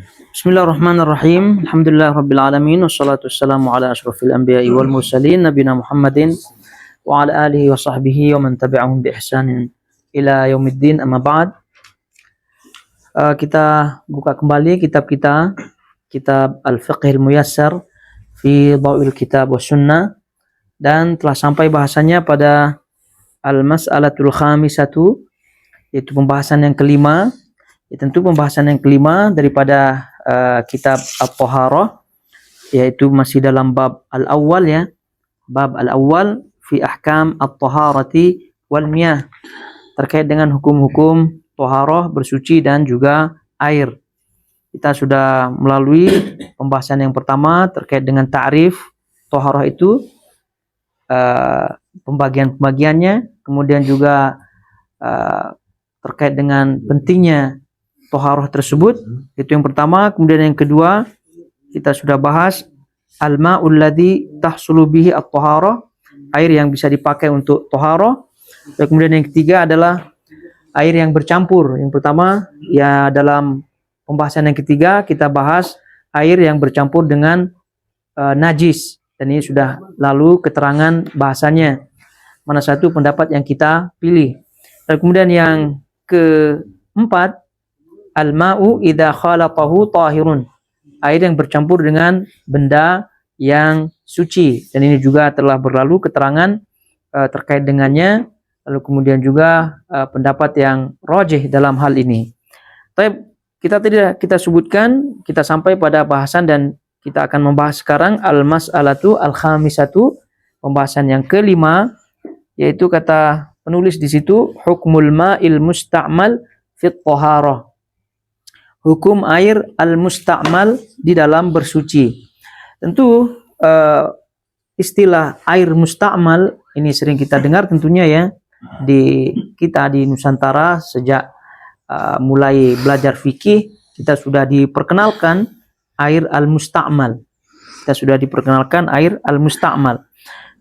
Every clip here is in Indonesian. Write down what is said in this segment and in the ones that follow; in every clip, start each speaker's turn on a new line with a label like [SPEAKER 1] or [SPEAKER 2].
[SPEAKER 1] Bismillahirrahmanirrahim. Alhamdulillah rabbil alamin wassalatu wassalamu ala asyrafil anbiya'i wal mursalin nabiyina Muhammadin wa ala alihi wa sahbihi wa man tabi'ahum bi ihsanin ila yaumiddin, amma ba'd. Kita buka kembali kitab kita, kitab Al-Fiqhil Muyassar fi Dhawil Kitab wa Sunnah, dan telah sampai bahasanya pada Al-Mas'alatul Khamisatu, yaitu pembahasan yang kelima. Tentu pembahasan yang kelima daripada kitab At-Taharah, yaitu masih dalam bab al-awwal ya. Bab al-awwal fi ahkam at-taharati wal miyah, terkait dengan hukum-hukum taharah, bersuci dan juga air. Kita sudah melalui pembahasan yang pertama terkait dengan ta'rif taharah itu, pembagian-pembagiannya, kemudian juga terkait dengan pentingnya taharah tersebut, itu yang pertama. Kemudian yang kedua, kita sudah bahas al-ma'ul ladzi tahsulu bihi at-taharah, air yang bisa dipakai untuk taharah. Dan kemudian yang ketiga adalah air yang bercampur. Yang pertama ya, dalam pembahasan yang ketiga kita bahas air yang bercampur dengan najis, dan ini sudah lalu keterangan bahasanya, mana satu pendapat yang kita pilih. Dan kemudian yang keempat, al-ma'u idza khalatahu tahirun, air yang bercampur dengan benda yang suci, dan ini juga telah berlalu keterangan terkait dengannya. Lalu kemudian juga pendapat yang rajih dalam hal ini. Tapi kita sebutkan, kita sampai pada bahasan, dan kita akan membahas sekarang al-mas'alatu al-khamisatu, pembahasan yang kelima, yaitu kata penulis di situ hukmul ma'il musta'mal fit taharah, hukum air al-musta'mal di dalam bersuci. Tentu istilah air musta'mal ini sering kita dengar tentunya ya, di Nusantara sejak mulai belajar fikih kita sudah diperkenalkan air al-musta'mal. Kita sudah diperkenalkan air al-musta'mal.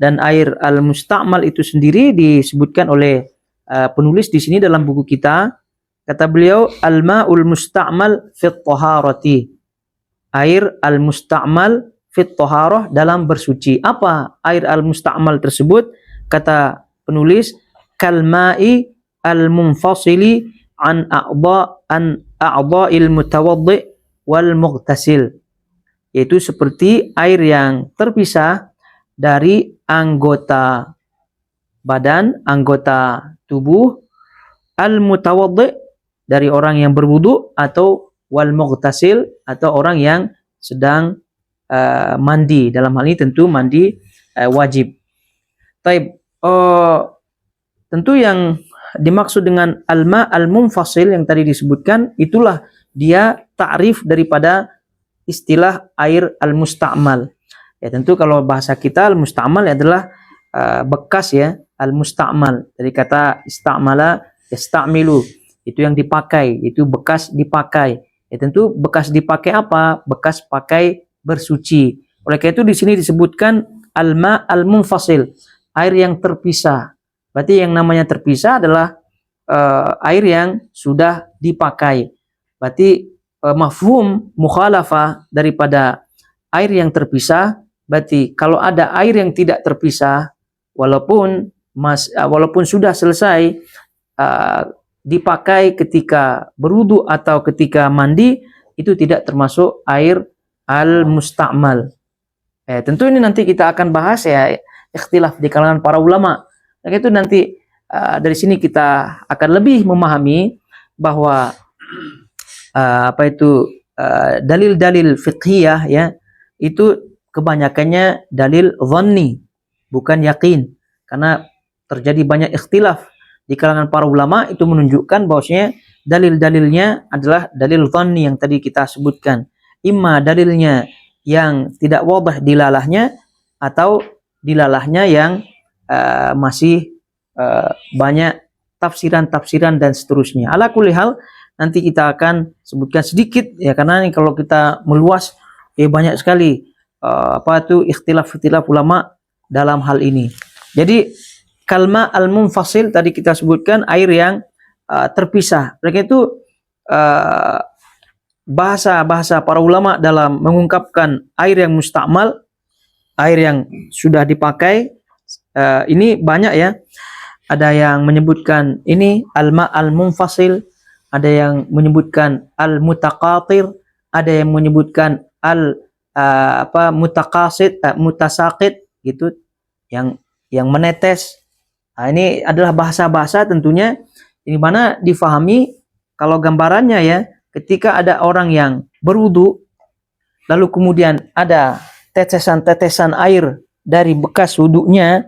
[SPEAKER 1] Dan air al-musta'mal itu sendiri disebutkan oleh penulis di sini dalam buku kita. Kata beliau, al-ma'ul musta'mal fit taharati, air al-musta'mal fit taharah, dalam bersuci. Apa air al-musta'mal tersebut? Kata penulis, kalma'i al-munfasili an a'dha'il mutawaddi' wal mughtasil, yaitu seperti air yang terpisah dari anggota badan, anggota tubuh, al-mutawaddi', dari orang yang berwudu, atau wal mughtasil, atau orang yang sedang mandi. Dalam hal ini tentu mandi wajib. Tentu yang dimaksud dengan al-ma al-munfasil yang tadi disebutkan, itulah dia ta'rif daripada istilah air al-musta'mal. Ya, tentu kalau bahasa kita al-musta'mal adalah bekas ya, al-musta'mal dari kata istamala yasta'milu, itu yang dipakai, itu bekas dipakai. Ya, tentu bekas dipakai apa? Bekas pakai bersuci. Oleh karena itu di sini disebutkan al-ma al-munfasil, air yang terpisah. Berarti yang namanya terpisah adalah air yang sudah dipakai. Berarti mafhum mukhalafah daripada air yang terpisah, berarti kalau ada air yang tidak terpisah, walaupun sudah selesai dipakai ketika berwudu atau ketika mandi, itu tidak termasuk air al-musta'mal. Tentu ini nanti kita akan bahas ya, ikhtilaf di kalangan para ulama. Nah, itu nanti dari sini kita akan lebih memahami bahwa dalil-dalil fiqhiyah ya, itu kebanyakannya dalil dhanni, bukan yakin. Karena terjadi banyak ikhtilaf di kalangan para ulama, itu menunjukkan bahwasanya dalil-dalilnya adalah dalil dhanni yang tadi kita sebutkan. Imma dalilnya yang tidak wadah dilalahnya, atau dilalahnya yang masih banyak tafsiran-tafsiran dan seterusnya. Ala kulli hal, nanti kita akan sebutkan sedikit ya, karena ini kalau kita meluas banyak sekali ikhtilaf ulama dalam hal ini. Jadi kalma al-munfasil tadi kita sebutkan air yang terpisah. Mereka itu bahasa-bahasa para ulama dalam mengungkapkan air yang musta'mal, air yang sudah dipakai, ini banyak ya. Ada yang menyebutkan ini al-ma' al-munfasil, ada yang menyebutkan al-mutaqatir, ada yang menyebutkan mutaqasid, mutasaqid gitu, yang menetes. Nah, ini adalah bahasa-bahasa tentunya di mana difahami kalau gambarannya ya, ketika ada orang yang berwudu lalu kemudian ada tetesan-tetesan air dari bekas wudunya.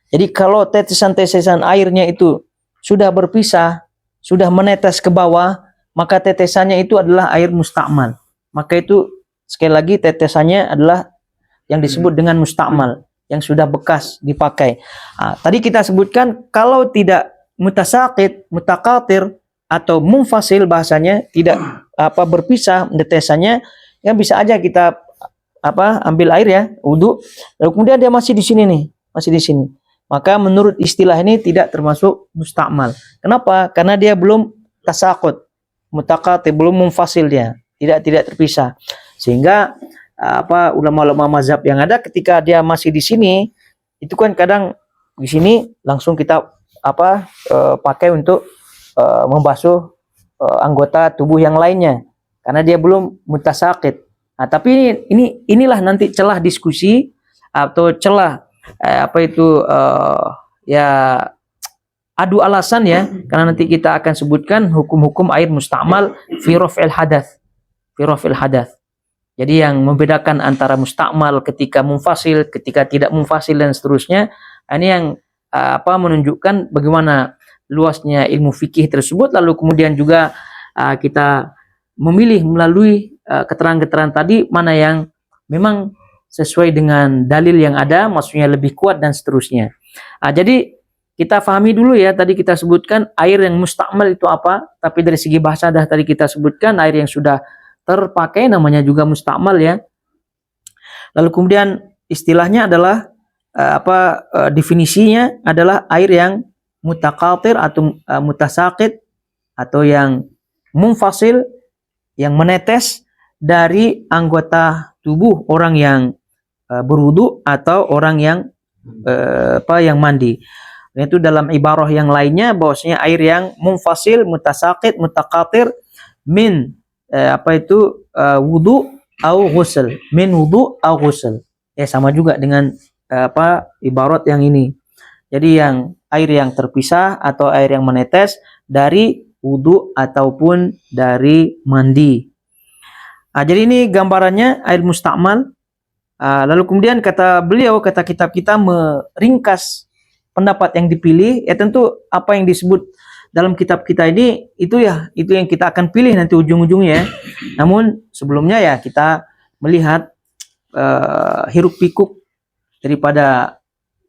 [SPEAKER 1] Jadi kalau tetesan-tetesan airnya itu sudah berpisah, sudah menetes ke bawah, maka tetesannya itu adalah air musta'mal. Maka itu sekali lagi tetesannya adalah yang disebut dengan musta'mal, yang sudah bekas dipakai. Tadi kita sebutkan kalau tidak mutasaqid, mutaqatir atau munfasil bahasanya, tidak berpisah tetesannya, yang bisa aja kita ambil air ya, wudu, lalu kemudian dia masih di sini nih, masih di sini. Maka menurut istilah ini tidak termasuk musta'mal. Kenapa? Karena dia belum tasaqud, mutaqatir, belum munfasil dia, tidak terpisah. Sehingga ulama-ulama mazhab yang ada ketika dia masih di sini, itu kan kadang di sini langsung kita pakai untuk membasuh anggota tubuh yang lainnya karena dia belum mutasaqid. Tapi inilah nanti celah diskusi atau celah adu alasan ya, karena nanti kita akan sebutkan hukum-hukum air musta'mal fi raf'il hadath. Jadi yang membedakan antara musta'mal ketika munfasil, ketika tidak munfasil dan seterusnya. Ini yang menunjukkan bagaimana luasnya ilmu fikih tersebut. Lalu kemudian juga kita memilih melalui keterangan-keterangan tadi mana yang memang sesuai dengan dalil yang ada, maksudnya lebih kuat dan seterusnya. Jadi kita fahami dulu ya, tadi kita sebutkan air yang musta'mal itu apa, tapi dari segi bahasa dah tadi kita sebutkan air yang sudah terpakai namanya juga musta'mal ya. Lalu kemudian istilahnya adalah definisinya adalah air yang mutaqatir atau mutasaqid atau yang munfasil, yang menetes dari anggota tubuh orang yang berwudu atau orang yang yang mandi. Itu dalam ibarah yang lainnya bahwasanya air yang munfasil, mutasaqid, mutaqatir min wudu atau ghusl, min wudu atau ghusl. Ya sama juga dengan ibarat yang ini. Jadi yang air yang terpisah atau air yang menetes dari wudu ataupun dari mandi. Jadi ini gambarannya air musta'mal. Lalu kemudian kata kitab kita meringkas pendapat yang dipilih, ya tentu apa yang disebut dalam kitab kita ini itu yang kita akan pilih nanti ujung-ujungnya. Namun sebelumnya ya kita melihat hiruk pikuk daripada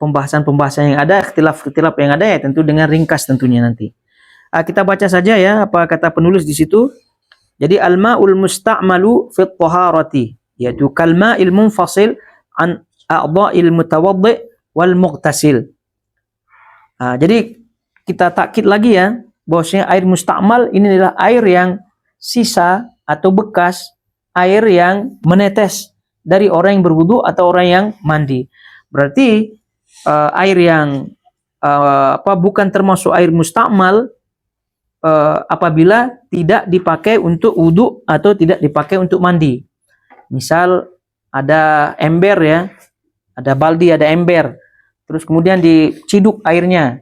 [SPEAKER 1] pembahasan-pembahasan yang ada, ikhtilaf-ikhtilaf yang ada ya tentu dengan ringkas tentunya nanti. Kita baca saja ya apa kata penulis di situ. Jadi al-ma'ul musta'malu fi at-taharati, yaitu kalma'il munfasil an a'dha'il mutawaddi' wal mughtasil. Jadi kita takkid lagi ya, bahwasanya air musta'mal ini adalah air yang sisa atau bekas air yang menetes dari orang yang berwudu atau orang yang mandi. Berarti air yang bukan termasuk air musta'mal apabila tidak dipakai untuk wudu atau tidak dipakai untuk mandi. Misal ada ember ya, ada baldi, ada ember, terus kemudian diciduk airnya.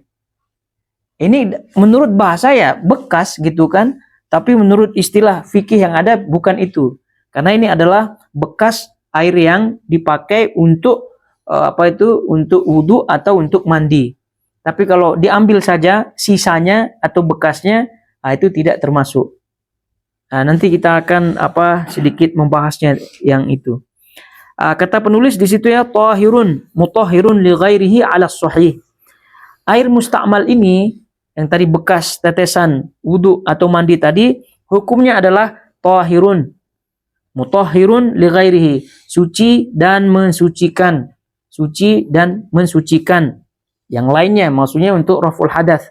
[SPEAKER 1] Ini menurut bahasa ya bekas gitu kan, tapi menurut istilah fikih yang ada bukan itu. Karena ini adalah bekas air yang dipakai untuk untuk wudu atau untuk mandi. Tapi kalau diambil saja sisanya atau bekasnya, itu tidak termasuk. Nanti kita akan sedikit membahasnya yang itu. Kata penulis di situ ya, tahirun mutahhirun li ghairihi 'ala sahih. Air musta'mal ini yang tadi bekas tetesan wudu atau mandi tadi, hukumnya adalah tahirun, mutahhirun li ghairihi, suci dan mensucikan. Suci dan mensucikan yang lainnya, maksudnya untuk raful hadath.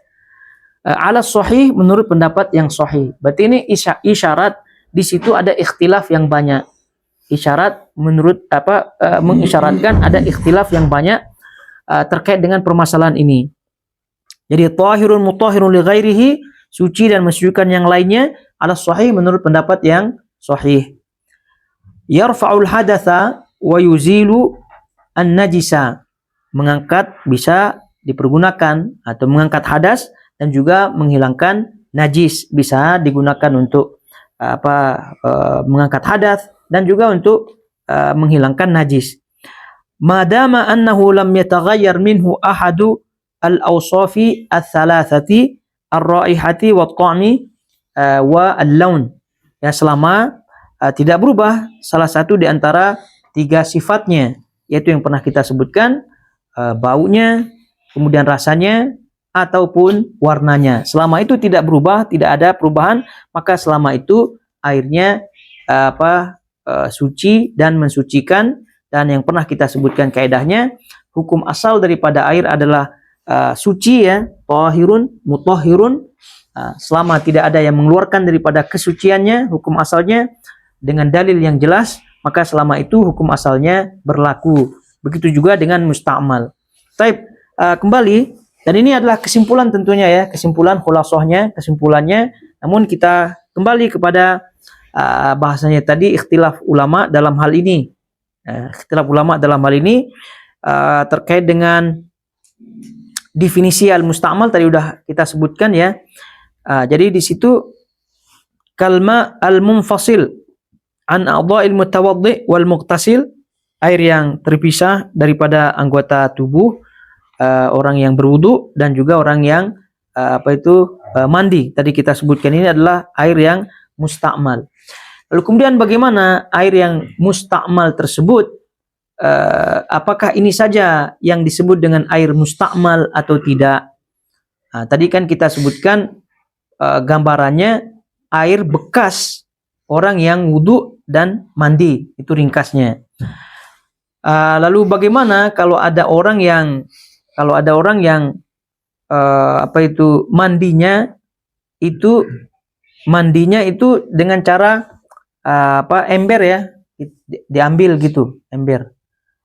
[SPEAKER 1] Ala sahih menurut pendapat yang sahih. Berarti ini isyarat di situ ada ikhtilaf yang banyak. Isyarat menurut mengisyaratkan ada ikhtilaf yang banyak terkait dengan permasalahan ini. Jadi tahirun mutahhirun li ghairihi, suci dan mensucikan yang lainnya, ala sahih menurut pendapat yang sahih. Yarfa'ul hadatsa wa yuzilu an-najisa, mengangkat bisa dipergunakan atau mengangkat hadas dan juga menghilangkan najis, bisa digunakan untuk mengangkat hadas dan juga untuk menghilangkan najis. Madama annahu lam yataghayyar minhu ahadu al-awsafi ats-tsalatsati ar-raihati wat-ta'mi wa al-laun. Ya, selama tidak berubah salah satu di antara 3 sifatnya, yaitu yang pernah kita sebutkan, baunya, kemudian rasanya, ataupun warnanya. Selama itu tidak berubah, tidak ada perubahan, maka selama itu airnya suci dan mensucikan. Dan yang pernah kita sebutkan kaidahnya, hukum asal daripada air adalah suci, ya, tahirun mutahhirun, selama tidak ada yang mengeluarkan daripada kesuciannya, hukum asalnya dengan dalil yang jelas, maka selama itu hukum asalnya berlaku. Begitu juga dengan musta'mal. Baik, kembali, dan ini adalah kesimpulan tentunya, ya, kesimpulan khulasahnya, kesimpulannya. Namun kita kembali kepada bahasanya tadi, ikhtilaf ulama dalam hal ini. Ikhtilaf ulama dalam hal ini terkait dengan definisi al-musta'mal tadi udah kita sebutkan, ya. Jadi di situ kalma al-munfasil an a'dha'il mutawaddi wal mughtasil, air yang terpisah daripada anggota tubuh orang yang berwudu dan juga orang yang mandi. Tadi kita sebutkan ini adalah air yang musta'mal. Lalu kemudian bagaimana air yang musta'mal tersebut? Apakah ini saja yang disebut dengan air musta'mal atau tidak? Tadi kan kita sebutkan gambarannya air bekas orang yang wudu dan mandi, itu ringkasnya. Lalu bagaimana kalau ada orang yang mandinya itu dengan cara ember, ya, diambil gitu, ember.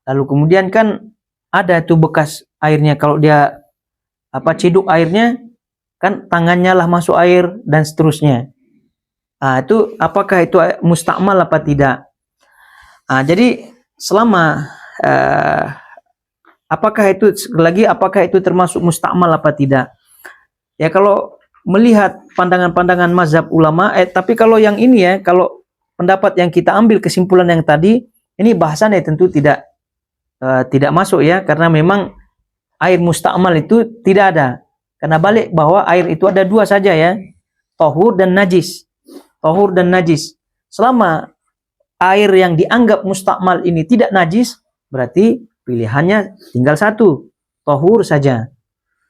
[SPEAKER 1] Lalu kemudian kan ada tuh bekas airnya, kalau dia ciduk airnya kan tangannya lah masuk air dan seterusnya. Itu apakah itu musta'mal apa tidak? Jadi selama apakah itu termasuk musta'mal apa tidak? Ya, kalau melihat pandangan-pandangan mazhab ulama, tapi kalau yang ini, ya, kalau pendapat yang kita ambil kesimpulan yang tadi, ini bahasannya tentu tidak masuk, ya, karena memang air musta'mal itu tidak ada. Karena balik bahwa air itu ada 2 saja, ya, tahur dan najis. Tahur dan najis. Selama air yang dianggap musta'mal ini tidak najis, berarti pilihannya tinggal 1, tahur saja.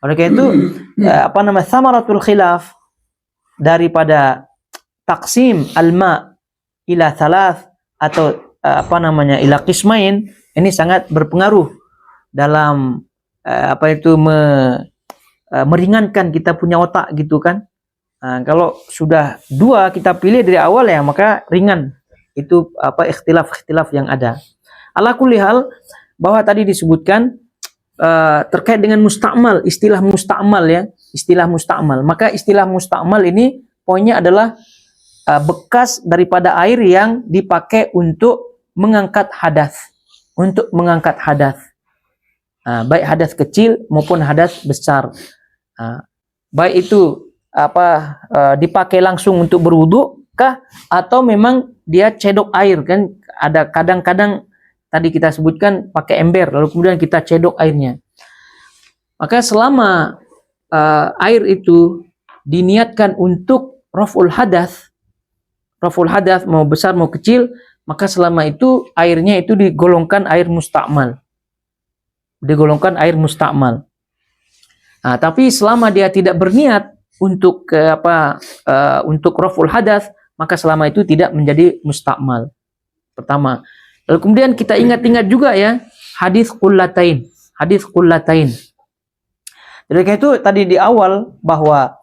[SPEAKER 1] Oleh karena itu, samaratul khilaf daripada taksim al-ma ila thalath atau ila qismain, ini sangat berpengaruh dalam meringankan kita punya otak, gitu kan. Kalau sudah 2 kita pilih dari awal, ya, maka ringan itu ikhtilaf yang ada. Ala kulli hal, bahwa tadi disebutkan terkait dengan musta'mal, istilah musta'mal, ya, istilah musta'mal. Maka istilah musta'mal ini poinnya adalah bekas daripada air yang dipakai untuk mengangkat hadas, baik hadas kecil maupun hadas besar. Baik itu dipakai langsung untuk berwudu kah, atau memang dia cedok air, kan ada kadang-kadang tadi kita sebutkan pakai ember lalu kemudian kita cedok airnya. Maka selama air itu diniatkan untuk raf'ul hadas mau besar mau kecil, maka selama itu airnya itu digolongkan air musta'mal. Tapi selama dia tidak berniat untuk untuk raf'ul hadas, maka selama itu tidak menjadi musta'mal. Pertama. Lalu kemudian kita ingat-ingat juga, ya, hadis qullatain. Jadi itu tadi di awal bahwa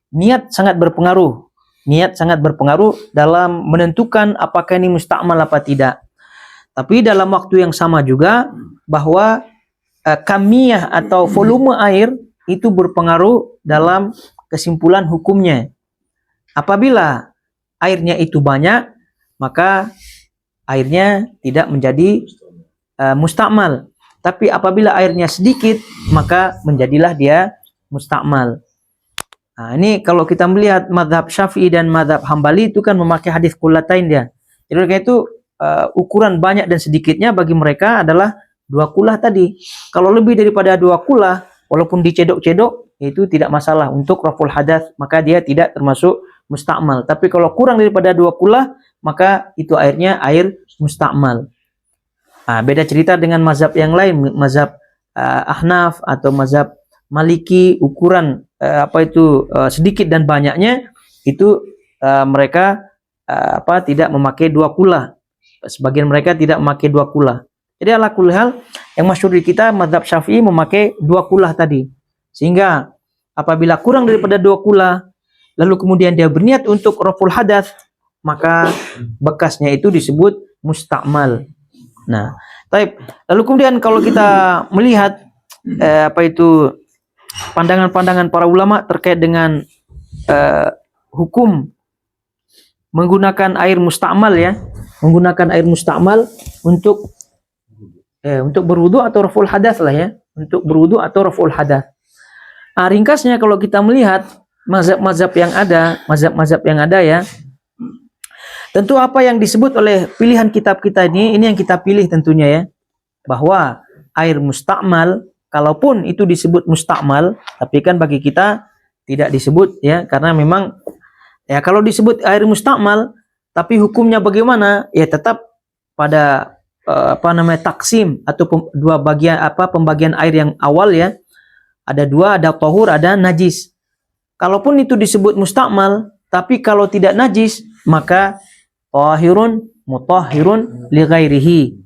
[SPEAKER 1] niat sangat berpengaruh Niat sangat berpengaruh dalam menentukan apakah ini mustakmal apa tidak. Tapi dalam waktu yang sama juga bahwa kamiyah atau volume air itu berpengaruh dalam kesimpulan hukumnya. Apabila airnya itu banyak, maka airnya tidak menjadi mustakmal. Tapi apabila airnya sedikit, maka menjadilah dia mustakmal. Nah, ini kalau kita melihat mazhab Syafi'i dan mazhab Hambali itu kan memakai hadis kullatain dia. Jadi mereka itu ukuran banyak dan sedikitnya bagi mereka adalah 2 kulah tadi. Kalau lebih daripada 2 kulah, walaupun dicedok-cedok, itu tidak masalah untuk raful hadas, maka dia tidak termasuk mustakmal. Tapi kalau kurang daripada 2 kulah, maka itu airnya air mustakmal. Nah, beda cerita dengan mazhab yang lain, mazhab Ahnaf atau mazhab Maliki, ukuran sedikit dan banyaknya itu mereka tidak memakai 2 kulah. Sebagian mereka tidak memakai 2 kulah. Jadi ala kulli hal yang masyhur di kita mazhab Syafi'i memakai 2 kulah tadi. Sehingga apabila kurang daripada 2 kulah lalu kemudian dia berniat untuk raful hadas, maka bekasnya itu disebut mustakmal. Nah, lalu kemudian kalau kita melihat pandangan-pandangan para ulama terkait dengan hukum menggunakan air mustakmal ya, menggunakan air mustakmal untuk berwudu atau raful hadas lah ya, untuk berwudu atau raful hadas. Nah, ringkasnya kalau kita melihat mazhab-mazhab yang ada ya, tentu apa yang disebut oleh pilihan kitab kita ini yang kita pilih tentunya ya, bahwa air mustakmal, kalaupun itu disebut mustakmal, tapi kan bagi kita tidak disebut ya, karena memang ya kalau disebut air mustakmal, tapi hukumnya bagaimana? Ya tetap pada taksim atau dua bagian pembagian air yang awal ya. Ada 2, ada tahur, ada najis. Kalaupun itu disebut mustakmal, tapi kalau tidak najis, maka tahirun mutahhirun li ghairihi.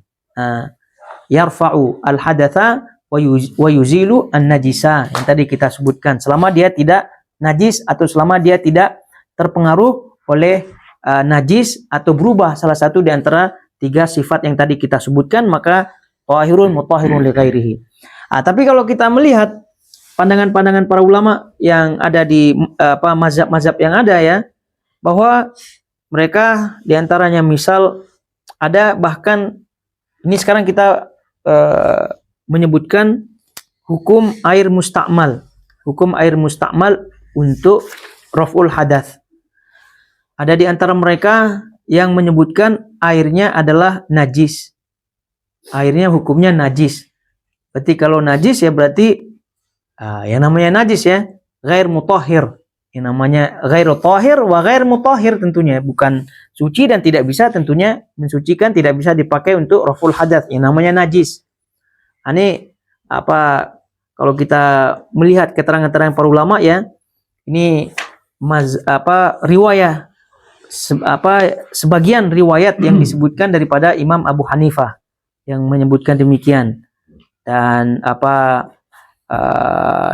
[SPEAKER 1] Yarfa'u al-hadatha wa yuzilu an-najisa. Yang tadi kita sebutkan, selama dia tidak najis atau selama dia tidak terpengaruh oleh najis atau berubah salah satu di antara 3 sifat yang tadi kita sebutkan, maka tahirun mutahhirun li ghairihi. Tapi kalau kita melihat pandangan-pandangan para ulama yang ada di mazhab-mazhab yang ada ya, bahwa mereka diantaranya misal ada bahkan ini sekarang kita menyebutkan hukum air mustakmal untuk raf'ul hadas. Ada di antara mereka yang menyebutkan airnya adalah najis. Airnya hukumnya najis. Berarti kalau najis ya berarti yang namanya najis ya, ghair mutahhir. Yang namanya ghairu tahir wa ghair mutahhir tentunya, bukan suci dan tidak bisa tentunya mensucikan, tidak bisa dipakai untuk raful hadas. Yang namanya najis. Ini kalau kita melihat keterangan-keterangan para ulama ya, ini riwayat sebagian riwayat yang disebutkan daripada Imam Abu Hanifah yang menyebutkan demikian, dan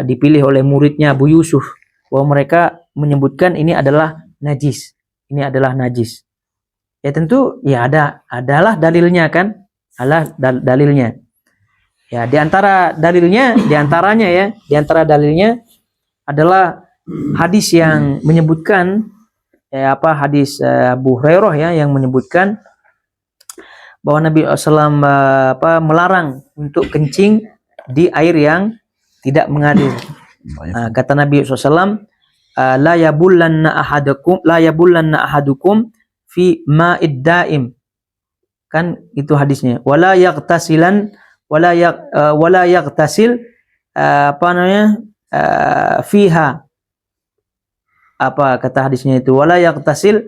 [SPEAKER 1] dipilih oleh muridnya Abu Yusuf, bahwa mereka menyebutkan ini adalah najis. Ini adalah najis. Ya tentu ya adalah dalilnya kan? Dalilnya. Ya di antara dalilnya adalah hadis yang menyebutkan hadis Abu Hurairah ya, yang menyebutkan bahwa Nabi SAW melarang untuk kencing di air yang tidak mengalir. Kata Nabi SAW, la yabullanna ahadukum fi ma'id daim. Kan itu hadisnya. Wala yaghtasil fiha. Apa kata hadisnya itu? Wala yaghtasil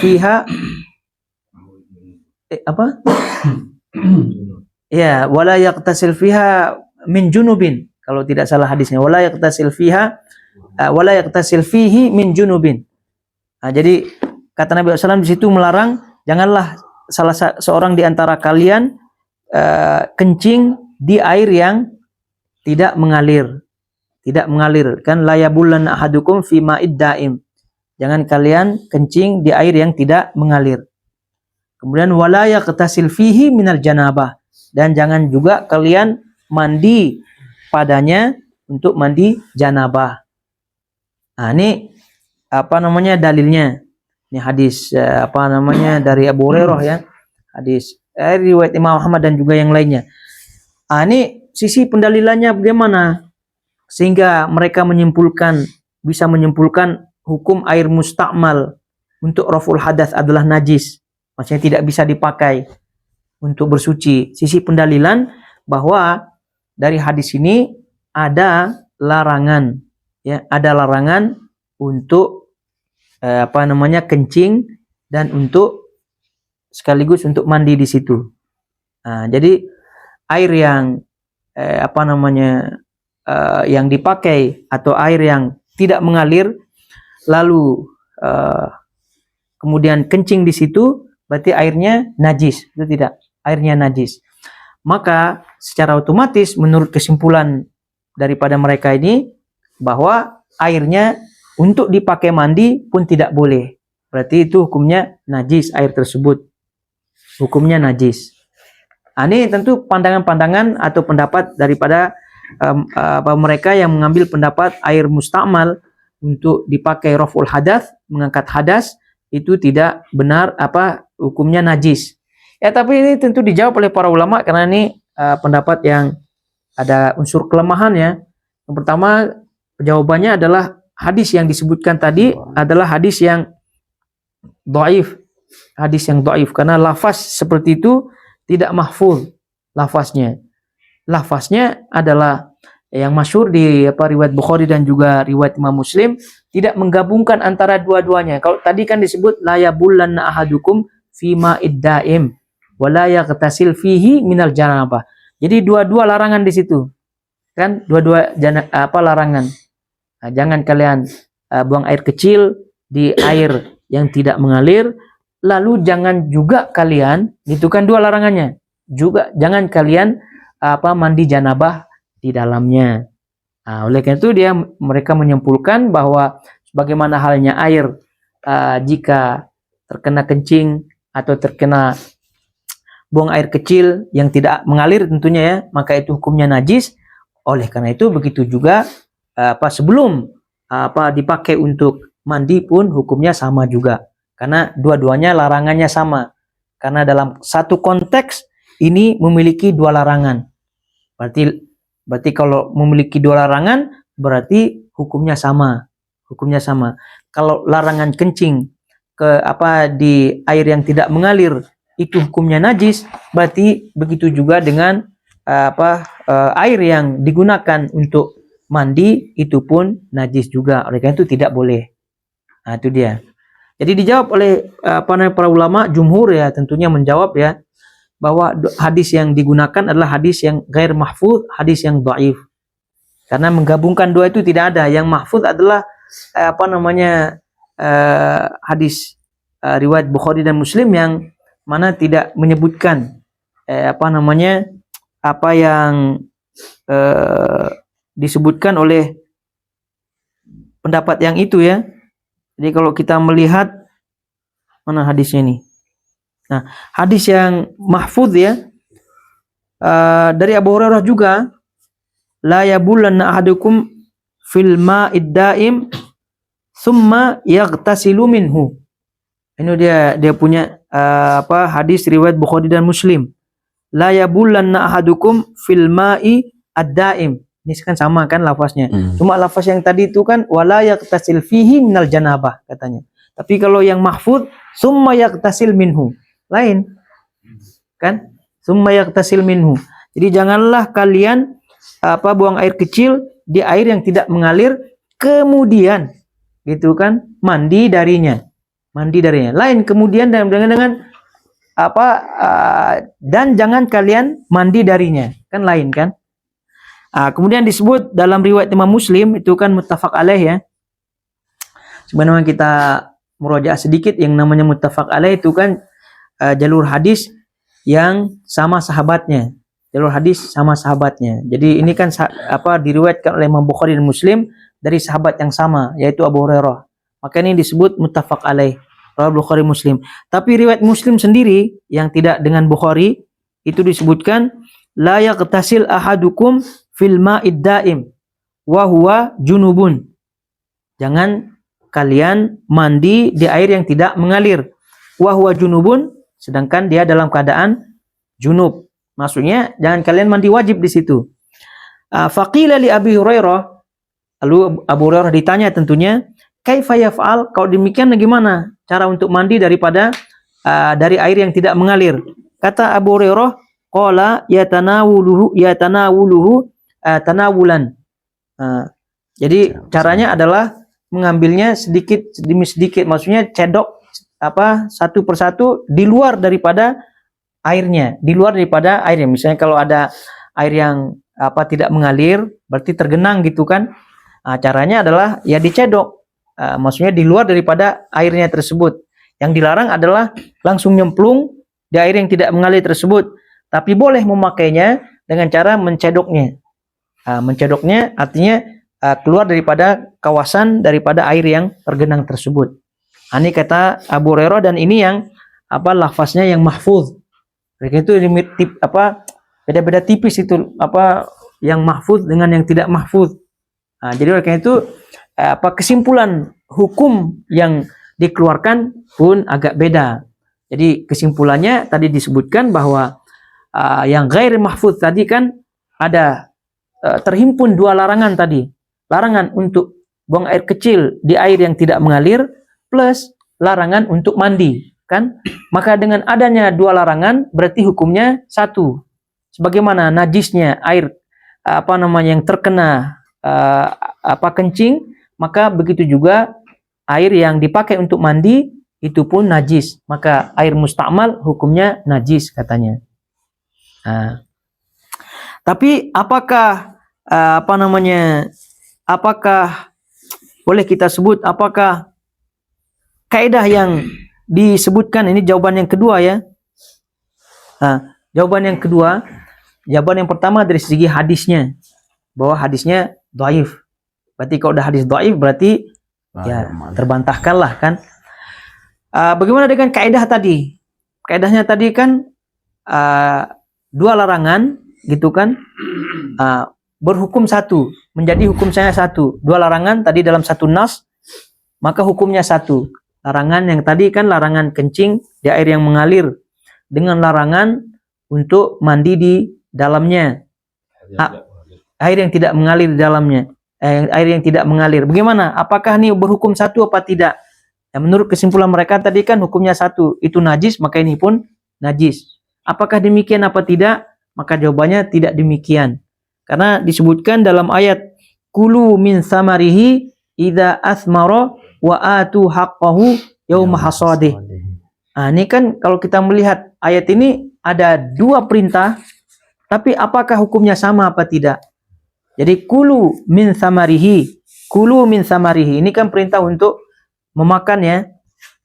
[SPEAKER 1] fiha ya, wala yaghtasil fiha min junubin. Kalau tidak salah hadisnya, wala yaghtasil fihi min junubin. Jadi kata Nabi SAW di situ melarang, janganlah salah seorang di antara kalian kencing di air yang tidak mengalir. Kan la yabullanna ahadukum fi ma'id daim. Jangan kalian kencing di air yang tidak mengalir. Kemudian wala yaqtasil fihi minal janabah, dan jangan juga kalian mandi padanya untuk mandi janabah. Nah, ini apa namanya dalilnya? Ini hadis dari Abu Hurairah ya. Hadis riwayat Imam Ahmad dan juga yang lainnya. Nah, ini sisi pendalilannya bagaimana? Sehingga mereka bisa menyimpulkan hukum air mustakmal untuk raful hadas adalah najis. Maksudnya tidak bisa dipakai untuk bersuci. Sisi pendalilan bahwa dari hadis ini ada larangan, ya, ada larangan untuk kencing dan sekaligus untuk mandi di situ. Nah, jadi air yang yang dipakai atau air yang tidak mengalir lalu kemudian kencing di situ, berarti airnya najis, itu tidak, airnya najis. Maka secara otomatis menurut kesimpulan daripada mereka ini bahwa airnya untuk dipakai mandi pun tidak boleh. Berarti itu hukumnya najis, air tersebut hukumnya najis. Nah, ini tentu pandangan-pandangan atau pendapat daripada mereka yang mengambil pendapat air mustakmal untuk dipakai raful hadas, mengangkat hadas, itu tidak benar, hukumnya najis. Ya, tapi ini tentu dijawab oleh para ulama karena ini pendapat yang ada unsur kelemahan ya. Yang pertama, jawabannya adalah hadis yang disebutkan tadi adalah hadis yang dhaif. Hadis yang dhaif karena lafaz seperti itu tidak mahfuz lafaznya. Lafaznya adalah yang masyhur di riwayat Bukhari dan juga riwayat Imam Muslim, tidak menggabungkan antara dua-duanya. Kalau tadi kan disebut la yabullanna ahadukum fi ma'id daim wa la yaqtasil fihi minal janabah. Jadi dua-dua larangan di situ. Kan dua-dua larangan. Nah, jangan kalian buang air kecil di air yang tidak mengalir, lalu jangan juga kalian, itu kan dua larangannya. Juga jangan kalian mandi janabah di dalamnya. Nah, oleh karena itu mereka menyimpulkan bahwa sebagaimana halnya air jika terkena kencing atau terkena buang air kecil yang tidak mengalir tentunya ya, maka itu hukumnya najis. Oleh karena itu begitu juga sebelum dipakai untuk mandi pun hukumnya sama juga. Karena dua-duanya larangannya sama. Karena dalam satu konteks ini memiliki dua larangan. Berarti kalau memiliki dua larangan berarti hukumnya sama. Hukumnya sama. Kalau larangan kencing di air yang tidak mengalir itu hukumnya najis, berarti begitu juga dengan air yang digunakan untuk mandi itu pun najis juga. Oleh karena itu tidak boleh. Nah, itu dia. Jadi dijawab oleh para ulama jumhur ya, tentunya menjawab ya bahwa hadis yang digunakan adalah hadis yang ghair mahfuz, hadis yang dhaif. Karena menggabungkan dua itu tidak ada. Yang mahfuz adalah hadis riwayat Bukhari dan Muslim yang mana tidak menyebutkan apa yang disebutkan oleh pendapat yang itu ya. Jadi kalau kita melihat mana hadisnya nih. Nah, hadis yang mahfuz ya dari Abu Hurairah juga, la yabullanna ahadukum fil ma'id daim thumma yaghtasilu minhu. Ini dia punya hadis riwayat Bukhari dan Muslim. La yabullanna ahadukum fil ma'i ad-daim. Ini kan sama kan lafaznya. Cuma lafaz yang tadi itu kan wala yaqtasil fihi minal janabah katanya. Tapi kalau yang mahfuz summa yaqtasil minhu, lain. Kan? Summa yaqtasil minhu. Jadi janganlah kalian buang air kecil di air yang tidak mengalir kemudian gitu kan mandi darinya. Mandi darinya. Lain kemudian dengan dan jangan kalian mandi darinya. Kan lain kan? Kemudian disebut dalam riwayat Imam Muslim itu kan muttafaq alaih ya. Sebenarnya kita murojaah sedikit yang namanya muttafaq alaih itu kan jalur hadis yang sama sahabatnya. Jalur hadis sama sahabatnya. Jadi ini kan diriwayatkan oleh Imam Bukhari dan Muslim dari sahabat yang sama yaitu Abu Hurairah maka ini disebut muttafaq alaih, riwayat Bukhari Muslim. Tapi riwayat Muslim sendiri yang tidak dengan Bukhari itu disebutkan la yaqtasil ahadukum fil ma'id daim wa huwa junubun. Jangan kalian mandi di air yang tidak mengalir. Wa huwa junubun, sedangkan dia dalam keadaan junub. Maksudnya jangan kalian mandi wajib di situ. Faqila li Abi Hurairah, lalu Abu Hurairah ditanya tentunya, kaifa yaf'al, kalau demikian bagaimana cara untuk mandi daripada dari air yang tidak mengalir? Kata Abu Hurairah, qala yatanawuluhu tanawulan. Jadi caranya adalah mengambilnya sedikit demi sedikit, maksudnya cedok satu persatu di luar daripada airnya, Misalnya kalau ada air yang tidak mengalir, berarti tergenang gitu kan. Caranya adalah ya dicedok, maksudnya di luar daripada airnya tersebut. Yang dilarang adalah langsung nyemplung di air yang tidak mengalir tersebut, tapi boleh memakainya dengan cara mencedoknya. Mencedoknya artinya keluar daripada kawasan daripada air yang tergenang tersebut. Ini kata Abu Hurairah, dan ini yang lafaznya yang mahfuz. Mereka itu beda-beda tipis itu yang mahfuz dengan yang tidak mahfuz. Jadi oleh karena itu kesimpulan hukum yang dikeluarkan pun agak beda. Jadi kesimpulannya tadi disebutkan bahwa yang ghair mahfuz tadi kan ada terhimpun dua larangan tadi. Larangan untuk buang air kecil di air yang tidak mengalir plus larangan untuk mandi, kan? Maka dengan adanya dua larangan berarti hukumnya satu. Sebagaimana najisnya air yang terkena kencing, maka begitu juga air yang dipakai untuk mandi itu pun najis. Maka air musta'mal hukumnya najis katanya. Tapi apakah apakah boleh kita sebut apakah kaidah yang disebutkan ini, jawaban yang kedua ya. Jawaban yang pertama dari segi hadisnya, bahwa hadisnya dhaif. Berarti kalau udah hadis dhaif berarti ya terbantahkan lah kan. Bagaimana dengan kaidah tadi? Kaidahnya tadi kan dua larangan gitu kan, berhukum satu, menjadi hukum saya satu. Dua larangan tadi dalam satu nas, maka hukumnya satu. Larangan yang tadi kan larangan kencing di air yang mengalir dengan larangan untuk mandi di dalamnya. Air yang tidak mengalir di dalamnya. Air yang tidak mengalir. Bagaimana? Apakah ini berhukum satu apa tidak? Ya, menurut kesimpulan mereka tadi kan hukumnya satu. Itu najis, maka ini pun najis. Apakah demikian apa tidak? Maka jawabannya tidak demikian. Karena disebutkan dalam ayat kulu min samarihi idza asmara wa atu haqqahu yauma hasadih. Ini kan kalau kita melihat ayat ini ada dua perintah, tapi apakah hukumnya sama apa tidak? Jadi kulu min samarihi ini kan perintah untuk memakan ya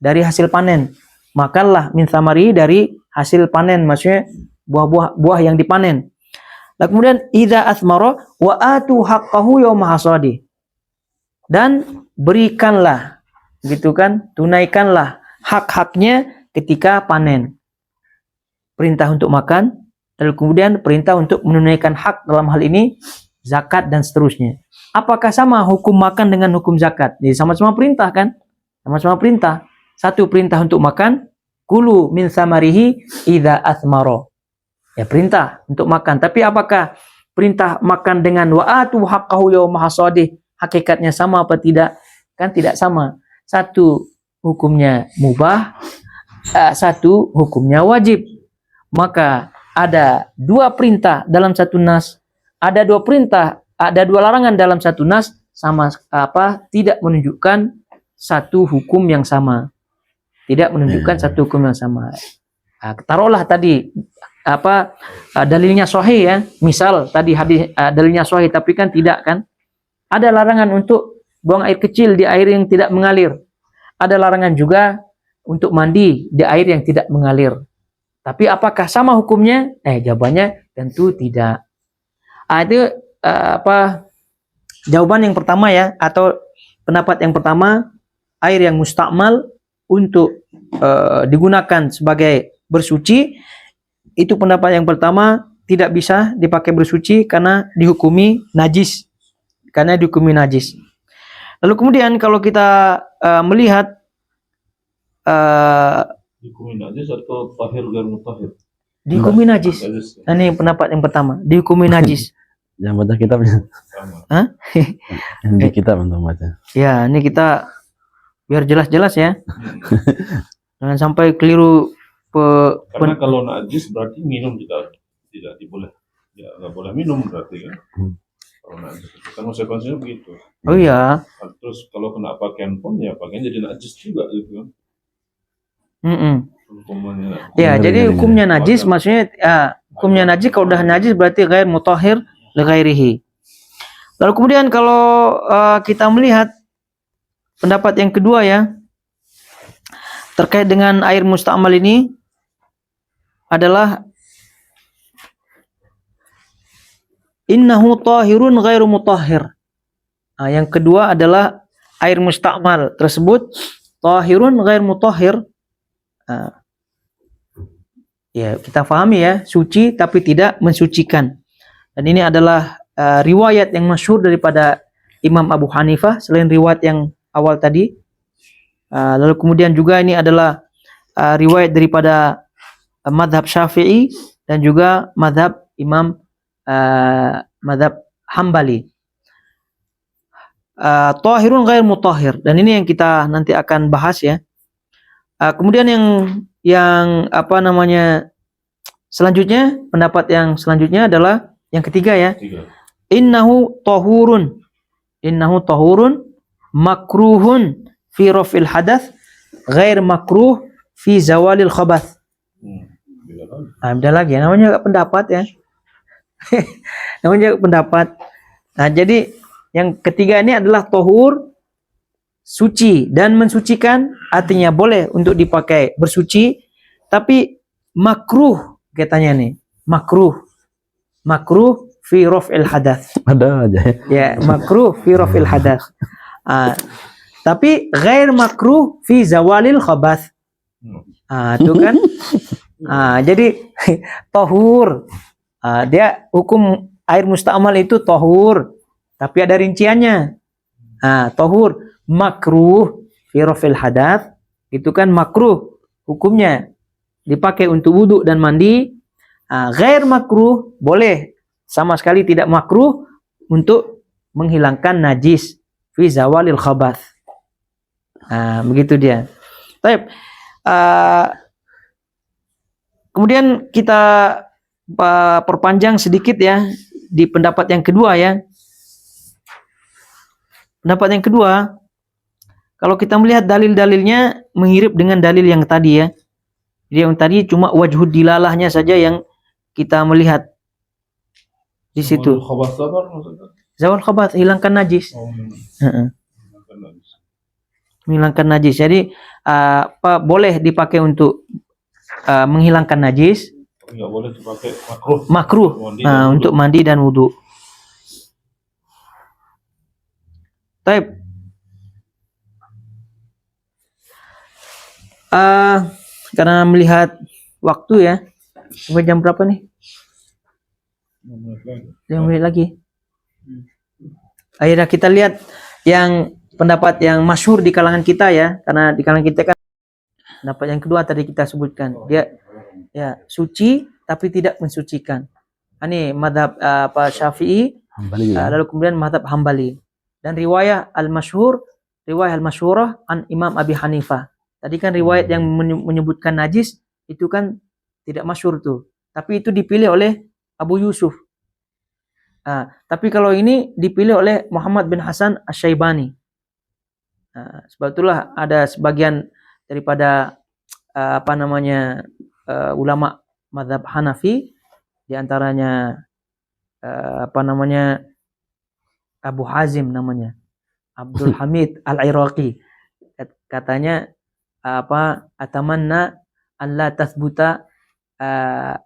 [SPEAKER 1] dari hasil panen. Makanlah min samarihi dari hasil panen, maksudnya buah yang dipanen. Lalu kemudian idza asmara wa atu haqqahu yauma hasadih. Dan berikanlah gitu kan, tunaikanlah hak-haknya ketika panen. Perintah untuk makan, lalu kemudian perintah untuk menunaikan hak, dalam hal ini zakat dan seterusnya. Apakah sama hukum makan dengan hukum zakat? Jadi sama-sama perintah kan? Sama-sama perintah. Satu perintah untuk makan, kulu min samarihi idza asmara. Ya perintah untuk makan. Tapi apakah perintah makan dengan wa'atu haqqahu yauma hasadih hakikatnya sama apa tidak? Kan tidak sama. Satu hukumnya mubah, satu hukumnya wajib. Maka ada dua perintah dalam satu nas, ada dua perintah, ada dua larangan dalam satu nas, sama tidak menunjukkan satu hukum yang sama. Tidak menunjukkan satu hukum yang sama. Taruhlah tadi dalilnya sahih ya. Misal tadi hadis dalilnya sahih tapi kan tidak kan. Ada larangan untuk buang air kecil di air yang tidak mengalir. Ada larangan juga untuk mandi di air yang tidak mengalir. Tapi apakah sama hukumnya? Jawabannya tentu tidak. Itu jawaban yang pertama ya, atau pendapat yang pertama air yang mustakmal untuk digunakan sebagai bersuci, itu pendapat yang pertama, tidak bisa dipakai bersuci karena dihukumi najis. Lalu kemudian kalau kita melihat
[SPEAKER 2] dihukumi najis atau tahir dan mutahhir?
[SPEAKER 1] dihukumi najis. Ini pendapat yang pertama, dihukumi najis.
[SPEAKER 3] Jangan baca kitabnya.
[SPEAKER 1] Hah?
[SPEAKER 3] Yang di kitab untuk baca.
[SPEAKER 1] Ya, ini kita biar jelas-jelas ya. Jangan sampai keliru
[SPEAKER 2] Karena kalau najis berarti minum tidak diboleh. Ya nggak boleh minum berarti kan. Kalau najis itu kan konsekuensinya begitu.
[SPEAKER 1] Oh iya.
[SPEAKER 2] Terus kalau kena pakaian pun ya pakaian jadi najis juga gitu kan. Hukumannya.
[SPEAKER 1] Ya, jadi hukumnya najis maksudnya hukumnya najis, kalau udah najis berarti ghair mutahhir li ghairihi. Lalu kemudian kalau kita melihat pendapat yang kedua ya, terkait dengan air mustakmal ini adalah innahu tahirun ghairu mutahhir. Yang kedua adalah air mustakmal tersebut tahirun ghairu mutahhir. Ya, kita pahami ya, suci tapi tidak mensucikan. Dan ini adalah riwayat yang masyhur daripada Imam Abu Hanifah selain riwayat yang awal tadi. Lalu kemudian juga ini adalah riwayat daripada madhab Syafi'i dan juga madhab Imam madhab Hambali. Tahirun ghair mutahhir, dan ini yang kita nanti akan bahas ya. Kemudian yang apa namanya selanjutnya, pendapat yang selanjutnya adalah yang ketiga ya. Innahu tahurun makruhun fi rafil hadath ghair makruh fi zawalil khabath. Beda lagi, namanya pendapat ya. Namanya pendapat. Nah, jadi yang ketiga ini adalah tahur, suci dan mensucikan, artinya boleh untuk dipakai bersuci, tapi makruh katanya nih, makruh fi raf'il hadath.
[SPEAKER 3] Ada aja
[SPEAKER 1] ya. Makruh fi raf'il hadath. Tapi ghair makruh fi zawalil khabath. Itu kan. Jadi tahur, dia hukum air mustakmal itu tahur, tapi ada rinciannya. Tahur makruh fi raf'il hadath, itu kan makruh hukumnya dipakai untuk wudhu dan mandi. Ghair makruh, boleh sama sekali tidak makruh untuk menghilangkan najis fi zawalil khabath. Begitu dia. Baik. Kemudian kita perpanjang sedikit ya di pendapat yang kedua ya. Pendapat yang kedua, kalau kita melihat dalil-dalilnya mirip dengan dalil yang tadi ya. Jadi yang tadi cuma wajhud dilalahnya saja yang kita melihat di situ. Zawal khabath, hilangkan najis. Menghilangkan najis. Jadi boleh dipakai untuk menghilangkan najis.
[SPEAKER 2] Enggak boleh dipakai
[SPEAKER 1] makruh. Untuk mandi dan wudu. Baik. Karena melihat waktu ya, sampai jam berapa nih? 5 menit lagi. Akhirnya kita lihat yang pendapat yang masyhur di kalangan kita ya, karena di kalangan kita kan pendapat yang kedua tadi kita sebutkan, dia ya suci tapi tidak mensucikan. Ini madhab Syafi'i, lalu kemudian madhab Hambali, dan riwayah al-masyhurah an Imam Abi Hanifah. Tadi kan riwayat yang menyebutkan najis itu kan tidak masyhur tuh, tapi itu dipilih oleh Abu Yusuf. Tapi kalau ini dipilih oleh Muhammad bin Hasan Asy-Syaibani. Sebab itulah ada sebagian daripada ulama mazhab Hanafi, diantaranya Abu Hazim namanya, Abdul Hamid Al-Iraqi, katanya atamanna an la tathbuta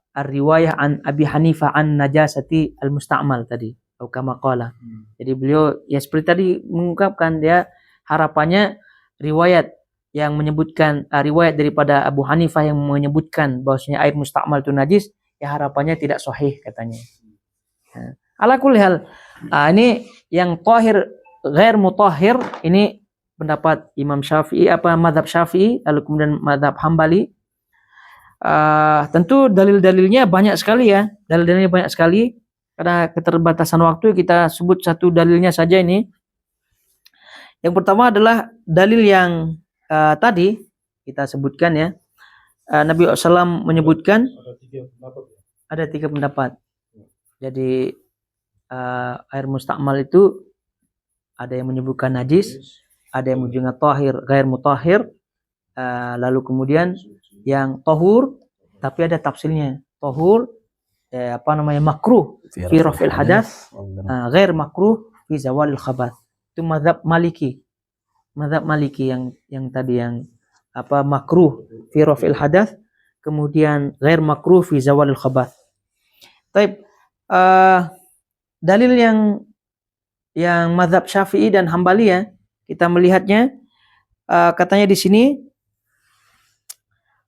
[SPEAKER 1] ar-riwayah an Abi Hanifah an najasati al-musta'mal tadi, atau kama qala. Jadi beliau ya seperti tadi mengungkapkan, dia harapannya riwayat yang menyebutkan riwayat daripada Abu Hanifah yang menyebutkan bahwasanya air mustakmal itu najis, ya harapannya tidak sahih katanya. Nah, ala kulli hal, ini yang tahir ghair mutahhir ini pendapat Imam Syafi'i, mazhab Syafi'i, lalu kemudian mazhab Hambali. Tentu dalil-dalilnya banyak sekali ya, dalil-dalilnya banyak sekali. Karena keterbatasan waktu kita sebut satu dalilnya saja ini. Yang pertama adalah dalil yang tadi kita sebutkan ya. Nabi SAW menyebutkan ada 3 pendapat. Jadi air mustakmal itu ada yang menyebutkan najis, ada yang menyebutkan tahir, ghair mutahhir, lalu kemudian yang tahur tapi ada tafsirnya. Tahur makruh fi raf'il hadath, ghair makruh fi zawalil khabath. Itu mazhab Maliki. Mazhab Maliki yang tadi yang makruh fi raf'il hadath, kemudian ghair makruh fi zawalil khabath. Taib, dalil yang mazhab Syafi'i dan Hambali ya, kita melihatnya katanya di sini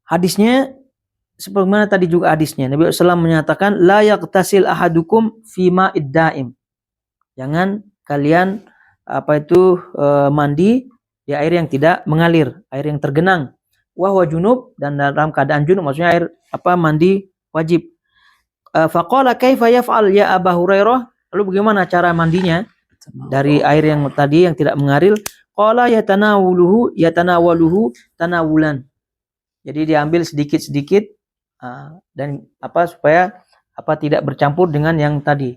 [SPEAKER 1] hadisnya sebagaimana tadi juga hadisnya Nabi SAW menyatakan la yaqtasil ahadukum fima iddaim. Jangan kalian mandi di air yang tidak mengalir, air yang tergenang. Wa huwa junub, dan dalam keadaan junub maksudnya air mandi wajib. Faqala kaifa yaf'al ya Abu Hurairah? Lalu bagaimana cara mandinya dari air yang tadi yang tidak mengalir? Qala yatanawaluhu tanawulan. Jadi diambil sedikit-sedikit dan supaya tidak bercampur dengan yang tadi.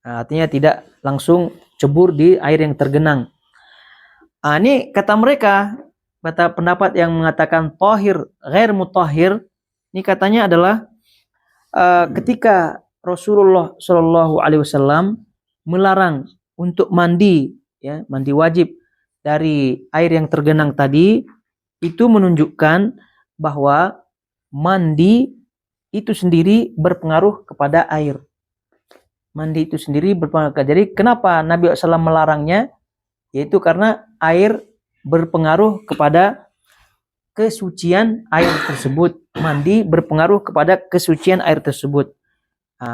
[SPEAKER 1] Artinya tidak langsung cebur di air yang tergenang. Ini kata mereka, kata pendapat yang mengatakan tahir ghair mutahhir, ini katanya adalah ketika Rasulullah Shallallahu Alaihi Wasallam melarang untuk mandi, ya, mandi wajib dari air yang tergenang tadi, itu menunjukkan bahwa mandi itu sendiri berpengaruh kepada air. Mandi itu sendiri berpengaruh. Jadi kenapa Nabi SAW melarangnya? Yaitu karena air berpengaruh kepada kesucian air tersebut. Mandi berpengaruh kepada kesucian air tersebut.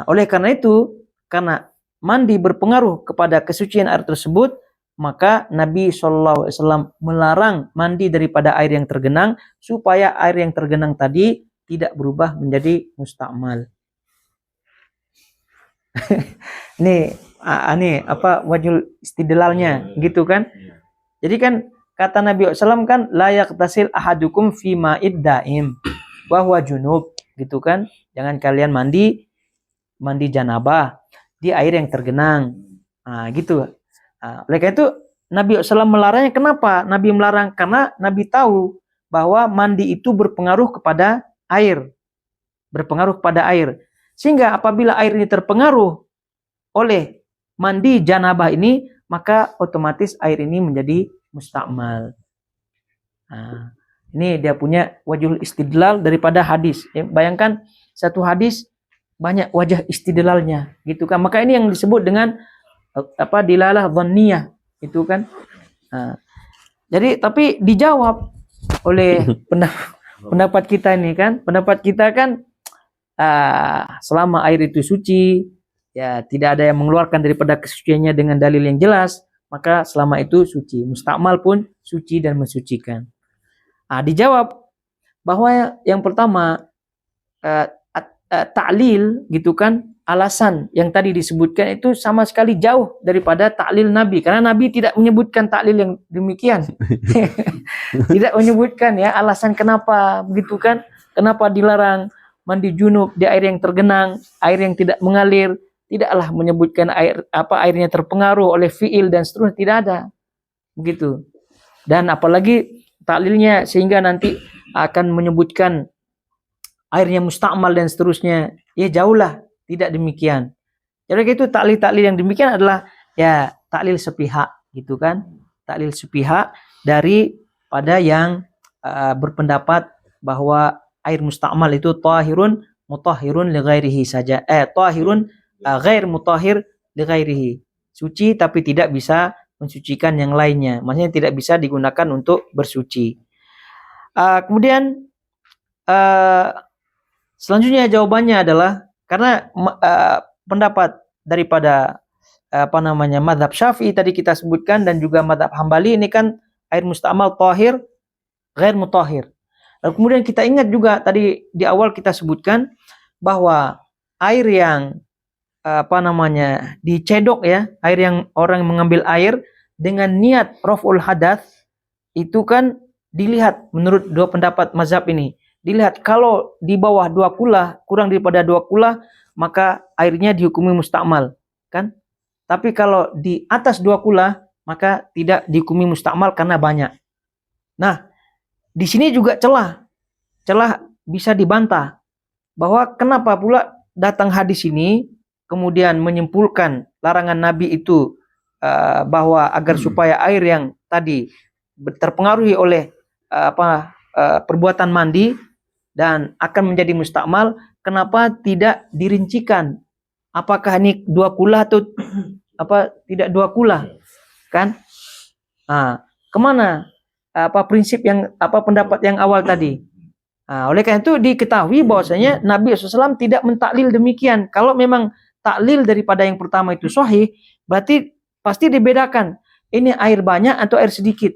[SPEAKER 1] Oleh karena itu, karena mandi berpengaruh kepada kesucian air tersebut, maka Nabi SAW melarang mandi daripada air yang tergenang supaya air yang tergenang tadi tidak berubah menjadi mustakmal. Ini wajul istidlalnya gitu kan. Jadi kan kata Nabi SAW kan la yaqtasil ahadukum fi ma'id daim wa huwa junub gitu kan. Jangan kalian mandi janabah di air yang tergenang. Gitu. Oleh karena itu Nabi SAW melarangnya. Kenapa Nabi melarang? Karena Nabi tahu bahwa mandi itu berpengaruh kepada air. Berpengaruh kepada air. Sehingga apabila air ini terpengaruh oleh mandi janabah ini, maka otomatis air ini menjadi mustakmal. Ini dia punya wajhul istidlal daripada hadis. Ya, bayangkan satu hadis banyak wajah istidlalnya, gitu kan. Maka ini yang disebut dengan dilalah dhanniyah, itu kan. Jadi tapi dijawab oleh pendapat kita ini kan. Pendapat kita kan selama air itu suci, ya tidak ada yang mengeluarkan daripada kesuciannya dengan dalil yang jelas, maka selama itu suci. Mustakmal pun suci dan mensucikan. Dijawab bahwa yang pertama ta'lil gitu kan, alasan yang tadi disebutkan itu sama sekali jauh daripada ta'lil Nabi, karena Nabi tidak menyebutkan ta'lil yang demikian. Tidak menyebutkan ya alasan kenapa begitu kan, kenapa dilarang mandi junub di air yang tergenang, air yang tidak mengalir. Tidaklah menyebutkan airnya terpengaruh oleh fiil dan seterusnya, tidak ada begitu. Dan apalagi taklilnya sehingga nanti akan menyebutkan airnya mustakmal dan seterusnya, ya jauhlah, tidak demikian. Jadi itu taklil yang demikian adalah ya taklil sepihak gitu kan, taklil sepihak daripada yang berpendapat bahwa air mustakmal itu tahirun mutahhirun li ghairihi saja, tahirun ghair mutahhir li ghairihi, suci tapi tidak bisa mensucikan yang lainnya. Maksudnya tidak bisa digunakan untuk bersuci. Kemudian selanjutnya jawabannya adalah karena pendapat daripada mazhab Syafi'i tadi kita sebutkan dan juga mazhab Hambali ini kan air musta'mal tahir, ghair mutahhir. Lalu kemudian kita ingat juga tadi di awal kita sebutkan bahwa air yang dicedok ya, air yang orang mengambil air dengan niat raf'ul hadath itu kan dilihat menurut dua pendapat mazhab ini. Dilihat kalau di bawah 2 kula, kurang daripada 2 kula, maka airnya dihukumi musta'mal, kan? Tapi kalau di atas 2 kula, maka tidak dihukumi musta'mal karena banyak. Nah, di sini juga celah bisa dibantah bahwa kenapa pula datang hadis ini kemudian menyimpulkan larangan Nabi itu bahwa agar supaya air yang tadi terpengaruhi oleh perbuatan mandi dan akan menjadi musta'mal, kenapa tidak dirincikan apakah ini 2 kula atau tidak 2 kula, kan? Kemana prinsip yang pendapat yang awal tadi? Oleh karena itu diketahui bahwasanya Nabi SAW tidak mentaklil demikian. Kalau memang taklil daripada yang pertama itu sahih, berarti pasti dibedakan ini air banyak atau air sedikit.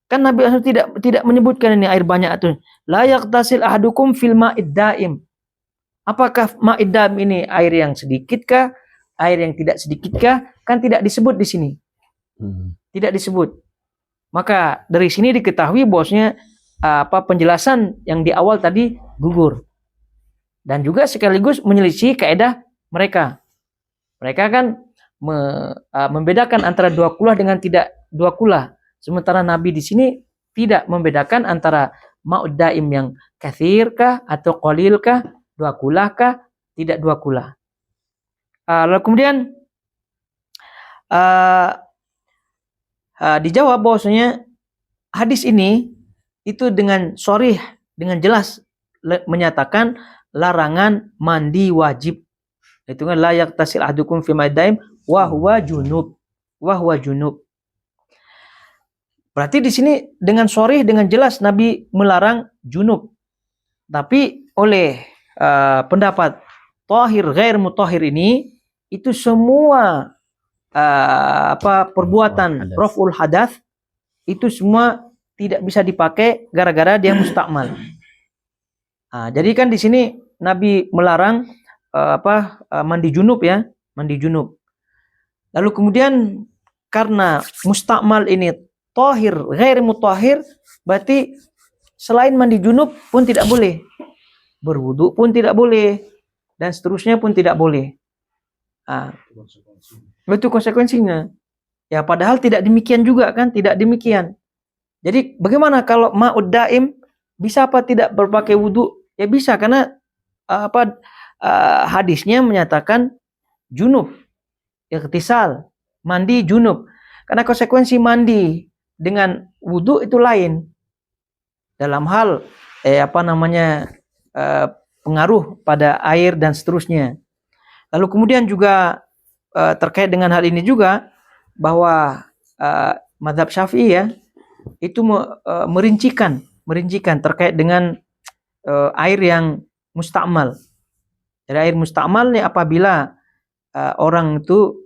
[SPEAKER 1] Kan Nabi SAW tidak menyebutkan ini air banyak atau la yaqtasil ahadukum fil ma'id daim. Apakah ma'id daim ini air yang sedikit kah? Air yang tidak sedikit kah? Kan tidak disebut di sini. Tidak disebut. Maka dari sini diketahui bahwasanya penjelasan yang di awal tadi gugur. Dan juga sekaligus menyelisih kaidah mereka. Mereka kan membedakan antara 2 kula dengan tidak 2 kula. Sementara Nabi di sini tidak membedakan antara ma'ud daim yang katsir kah atau qalil kah, 2 kula kah, tidak 2 kula. Lalu kemudian dijawab bahwasanya hadis ini itu dengan sharih, dengan jelas menyatakan larangan mandi wajib. Itu kan la yaqtasil ahdukum fi ma'daim wa huwa junub. Berarti di sini dengan sharih, dengan jelas Nabi melarang junub. Tapi oleh pendapat tahir ghair mutahhir ini itu semua perbuatan raf'ul hadath itu semua tidak bisa dipakai gara-gara dia musta'mal. Jadi kan di sini Nabi melarang mandi junub ya, mandi junub. Lalu kemudian karena musta'mal ini tahir ghair mutahhir, berarti selain mandi junub pun tidak boleh. Berwudu pun tidak boleh dan seterusnya pun tidak boleh. Itu konsekuensinya. Ya padahal tidak demikian juga kan, tidak demikian. Jadi bagaimana kalau ma'ud daim bisa apa tidak berpakai wudu? Ya bisa karena hadisnya menyatakan junub, ightisal, mandi junub. Karena konsekuensi mandi dengan wudu itu lain. Dalam hal pengaruh pada air dan seterusnya. Lalu kemudian juga terkait dengan hal ini juga bahwa mazhab Syafi'i ya itu merincikan terkait dengan air yang musta'mal. Jadi air musta'mal nih apabila orang itu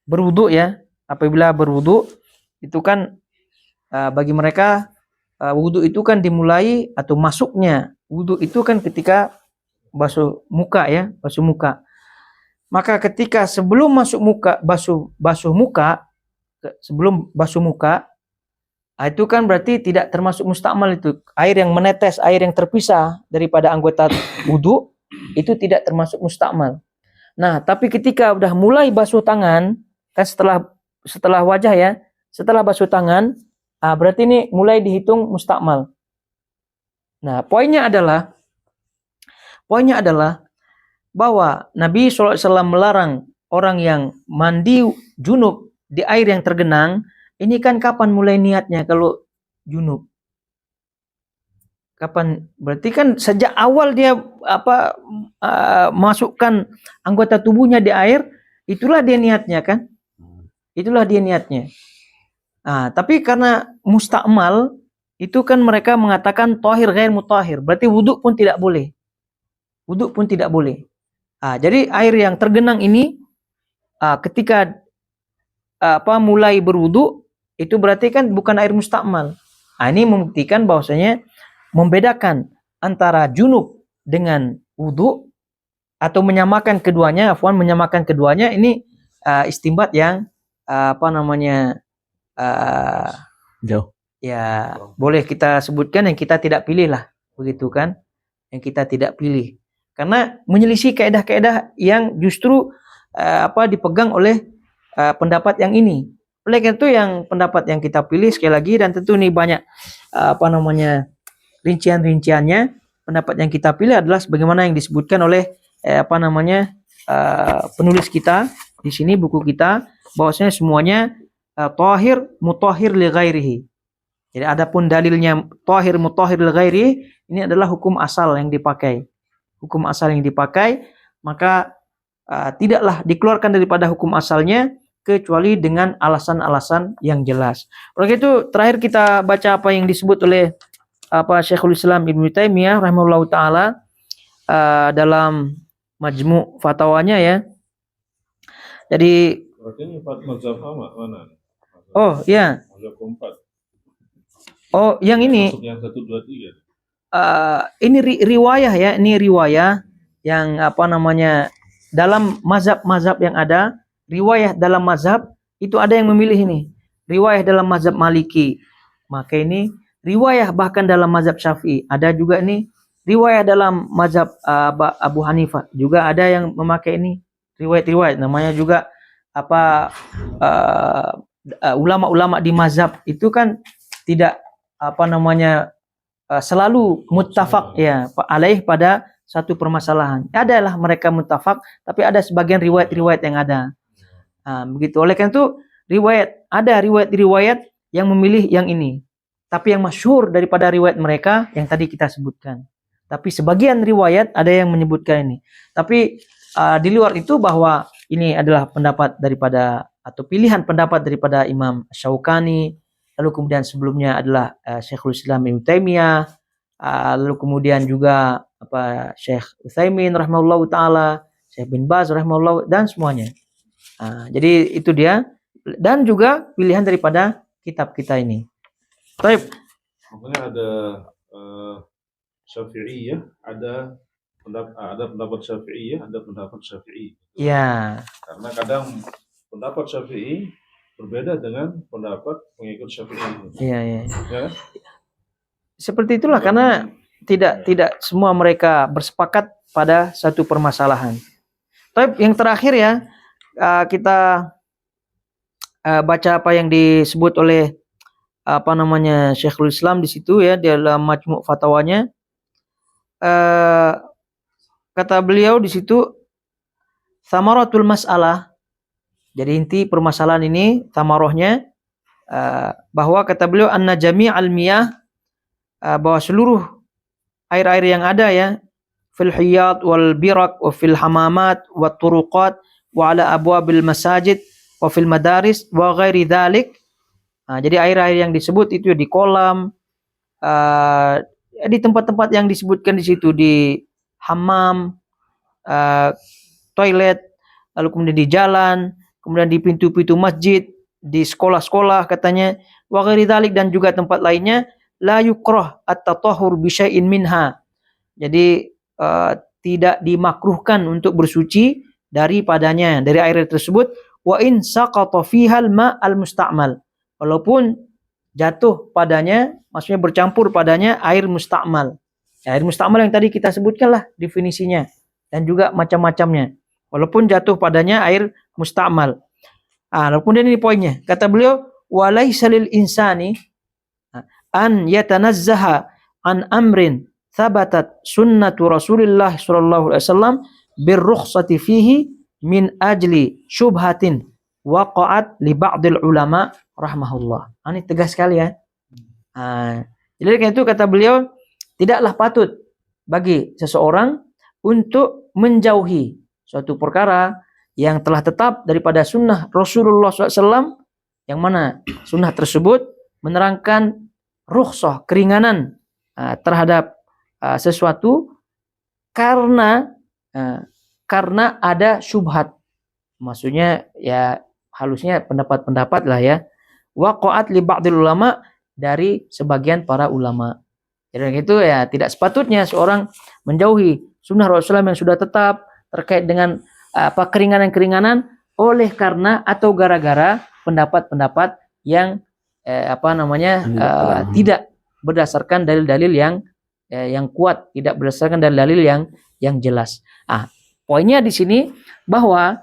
[SPEAKER 1] berwudu ya, apabila berwudu itu kan bagi mereka wudu itu kan dimulai atau masuknya wudu itu kan ketika basuh muka ya, basuh muka. Maka ketika sebelum masuk muka basuh muka, sebelum basuh muka itu kan berarti tidak termasuk musta'mal itu. Air yang menetes, air yang terpisah daripada anggota wudu itu tidak termasuk musta'mal. Nah, tapi ketika udah mulai basuh tangan, kan setelah wajah ya, setelah basuh tangan, berarti ini mulai dihitung musta'mal. Nah, poinnya adalah bahwa Nabi SAW melarang orang yang mandi junub di air yang tergenang. Ini kan kapan mulai niatnya kalau junub? Kapan? Berarti kan sejak awal dia masukkan anggota tubuhnya di air, itulah dia niatnya kan? itulah dia niatnya. Tapi karena musta'mal itu kan mereka mengatakan tahir ghair mutahhir, berarti wudhu pun tidak boleh. Wudhu pun tidak boleh. Jadi air yang tergenang ini ketika mulai berwudhu itu berarti kan bukan air musta'mal. Ini membuktikan bahwasanya membedakan antara junub dengan wudhu atau menyamakan keduanya, menyamakan keduanya ini istinbat yang
[SPEAKER 3] Jauh.
[SPEAKER 1] ya boleh kita sebutkan yang kita tidak pilih lah, begitu kan? Yang kita tidak pilih. Karena menyelisih kaedah-kaedah yang justru dipegang oleh pendapat yang ini. Oleh karena itu yang pendapat yang kita pilih sekali lagi, dan tentu ini banyak rincian-rinciannya. Pendapat yang kita pilih adalah sebagaimana yang disebutkan oleh penulis kita di sini, buku kita, bahwasanya semuanya tahir mutahhir li ghairihi. Jadi adapun dalilnya tahir mutahhir li ghairihi, ini adalah hukum asal yang dipakai. Hukum asal yang dipakai, maka tidaklah dikeluarkan daripada hukum asalnya kecuali dengan alasan-alasan yang jelas. Oleh itu terakhir kita baca apa yang disebut oleh Syekhul Islam Ibnu Taimiyah rahimahullahu taala dalam Majmu' Fatwanya ya. Jadi
[SPEAKER 2] Berarti ini mazhab mana?
[SPEAKER 1] Oh ya.
[SPEAKER 2] Mazhab keempat.
[SPEAKER 1] Oh yang ini.
[SPEAKER 2] Masuk yang 1, 2, 3.
[SPEAKER 1] Ini riwayah ya, ini riwayah yang dalam mazhab-mazhab yang ada, riwayah dalam mazhab itu ada yang memilih ini. Riwayah dalam mazhab Maliki. Maka ini riwayah bahkan dalam mazhab Syafi'i. Ada juga ini riwayah dalam mazhab Abu Hanifah. Juga ada yang memakai ini riwayat-riwayat. Namanya juga ulama-ulama di mazhab itu kan tidak selalu muttafaq ya alaih pada satu permasalahan. Adalah mereka muttafaq, tapi ada sebagian riwayat-riwayat yang ada. Begitu. Oleh karena itu ada riwayat-riwayat yang memilih yang ini. Tapi yang masyhur daripada riwayat mereka yang tadi kita sebutkan. Tapi sebagian riwayat ada yang menyebutkan ini. Tapi di luar itu bahwa ini adalah pendapat daripada atau pilihan pendapat daripada Imam Syaukani, lalu kemudian sebelumnya adalah Syekhul Islam Ibnu Taimiyah, lalu kemudian juga Syekh Utsaimin rahimahullahu taala, Syekh bin Baz rahimahullahu, dan semuanya. Jadi itu dia, dan juga pilihan daripada kitab kita ini. Baik.
[SPEAKER 2] Makanya ada Syafi'iyah, ada pendapat Syafi'iyah, ada pendapat Syafi'i.
[SPEAKER 1] Ya.
[SPEAKER 2] Karena kadang pendapat Syafi'i berbeda dengan pendapat pengikut Syafi'i.
[SPEAKER 1] Iya.
[SPEAKER 2] Ya?
[SPEAKER 1] Seperti itulah, karena tidak semua mereka bersepakat pada satu permasalahan. Tapi yang terakhir ya, kita baca apa yang disebut oleh Syekhul Islam di situ ya, dalam Majmu' Fatwanya. Kata beliau di situ, thamaratul mas'alah. Jadi inti permasalahan ini, thamarahnya, bahwa kata beliau anna jami'al miyah, bahwa seluruh air-air yang ada ya, fil hiyat wal birak wa fil hamamat wa turuqat wa ala abwabil masajid wa fil madaris wa ghairi dhalik. Jadi air-air yang disebut itu di kolam, di tempat-tempat yang disebutkan di situ, di hammam, toilet, lalu kemudian di jalan, kemudian di pintu-pintu masjid, di sekolah-sekolah katanya, wa ghairi dzalik, dan juga tempat lainnya, la yukrah at-tatahhur bi syai'in minha. Jadi tidak dimakruhkan untuk bersuci daripadanya, dari air tersebut, wa in saqata fiha al-ma' al-musta'mal. Walaupun jatuh padanya, maksudnya bercampur padanya air musta'mal. Air musta'mal yang tadi kita sebutkan lah definisinya, dan juga macam-macamnya. Walaupun jatuh padanya air musta'mal. Lalu kemudian ini poinnya. Kata beliau, walaisa lil insani an yatanazzaha an amrin thabatat sunnatu Rasulillah sallallahu alaihi wasallam birrukhsati fihi min ajli syubhatin waqa'at li ba'dil ulama rahmahullah. Ini tegas sekali ya. Jadi karena itu kata beliau, tidaklah patut bagi seseorang untuk menjauhi suatu perkara yang telah tetap daripada sunnah Rasulullah SAW, yang mana sunnah tersebut menerangkan rukhsah, keringanan terhadap sesuatu karena ada syubhat. Maksudnya ya halusnya pendapat-pendapat lah ya. Waqa'at li ba'dil ulama, dari sebagian para ulama. Jadi itu ya tidak sepatutnya seorang menjauhi sunnah Rasulullah yang sudah tetap terkait dengan keringanan-keringanan oleh karena atau gara-gara pendapat-pendapat yang tidak berdasarkan dalil-dalil yang kuat, tidak berdasarkan dalil-dalil yang jelas. Poinnya di sini bahwa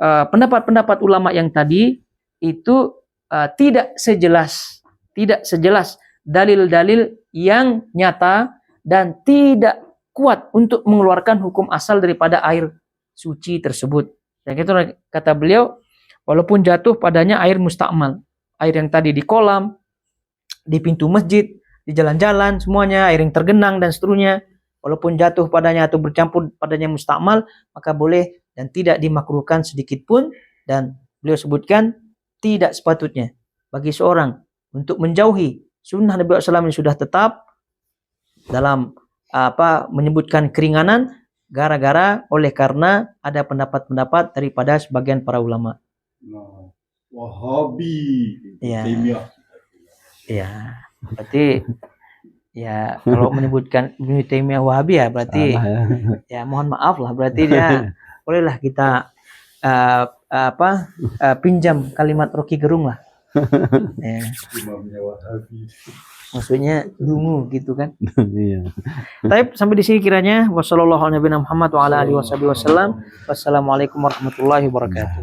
[SPEAKER 1] pendapat-pendapat ulama yang tadi itu tidak sejelas dalil-dalil yang nyata dan tidak kuat untuk mengeluarkan hukum asal daripada air suci tersebut. Dan itu kata beliau, walaupun jatuh padanya air mustakmal, air yang tadi di kolam, di pintu masjid, di jalan-jalan, semuanya air yang tergenang dan seterusnya, walaupun jatuh padanya atau bercampur padanya mustakmal, maka boleh dan tidak dimakruhkan sedikit pun. Dan beliau sebutkan tidak sepatutnya bagi seorang untuk menjauhi sunnah Nabi SAW yang sudah tetap dalam menyebutkan keringanan gara-gara oleh karena ada pendapat-pendapat daripada sebagian para ulama.
[SPEAKER 4] Wahabi.
[SPEAKER 1] Ya. Berarti ya kalau menyebutkan Ibnu Taimiyah Wahabi ya berarti ya mohon maaf lah, berarti dia bolehlah kita pinjam kalimat Rocky Gerung lah. Ya.
[SPEAKER 4] Imamnya Wahabi.
[SPEAKER 1] Maksudnya dungu gitu kan.
[SPEAKER 3] Iya.
[SPEAKER 1] Tapi sampai di sini kiranya. Wassalamualaikum warahmatullahi wabarakatuh.